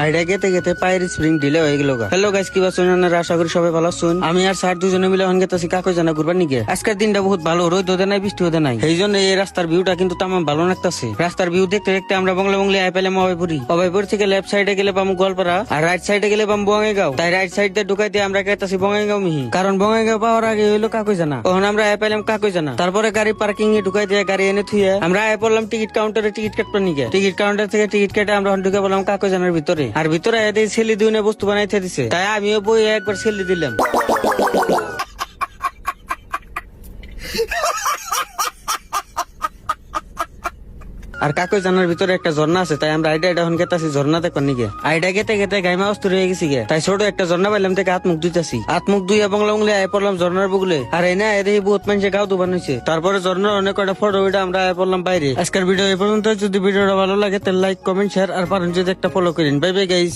Idea গেতে গেতে পায়ের স্প্রিং ডিলে হয়ে গেল। হ্যালো গাইস, কি বাসুন? আশা করি সবাই ভালো আছেন। আমি আর স্যার দুজনে মিলে এখন গেতেছি কাকই জানা ঘুরবার নিগে। আজকের দিনটা বহুত ভালো, রোদ হতে নাই, বৃষ্টি হতে নাই। এই জন্য এই রাস্তার ভিউটা কিন্তু তামাম ভালো লাগতেছে। রাস্তার ভিউ দেখতে দেখতে আমরা বংলা আই পেলাম অভয়পুর থেকে লেফট সাইডে গেলে পাবো গোয়ালপাড়া, আর রাইট সাইডে গেলে পাবো বঙ্গাইগাঁও। তাই রাইট সাইড দিয়ে ঢুকাইতে আমরা গেতেছি বঙ্গাইগাঁও মিহি, কারণ বঙ্গাইগাঁও পাওয়ার আগে হইলো কাকই জানা। তখন আমরা আই পেলাম কাকই জানা। তারপরে গাড়ি পার্কিং এ ঢুকাই দিয়ে গাড়ি এনে থুয়ে আমরা আই পড়লাম টিকিট কাউন্টারে টিকিট কাটবার নিগে। টিকিট কাউন্টার থেকে টিকিট কেটে আমরা ঢুকে পড়লাম কাকই জানার ভিতরে। আর ভিতরে এদের ছেলে দুনে বস্তু বানাইতে দিছে, তাই আমিও বই একবার ছেলে দিলাম। আর কাকই জানার ভিতরে একটা ঝর্ণা আছে, তাই আমরা আইডিয়া এখন গেতাছি ঝর্ণা দেখবার নিগে। আইডিয়া গেতে গেতে গাইমা অস্তুর হয়ে গেছি গে, তাই ছোট একটা ঝর্ণা পাইলাম থেকে হাত মুখ ধুইতাছি। হাত মুখ ধুইয়া বংলা আয় পড়লাম ঝর্ণার বুগলে। আর এই না এদের বহুত মানুষের গাও দুবান হয়েছে। তারপরে ঝর্ণার অনেক কটা ফটো ওইটা আমরা আয় পড়লাম বাইরে। আজকের ভিডিও এই পর্যন্ত। যদি ভিডিওটা ভালো লাগে তাহলে লাইক, কমেন্ট, শেয়ার আর পারেন যদি একটা ফলো করেন। Bye bye guys.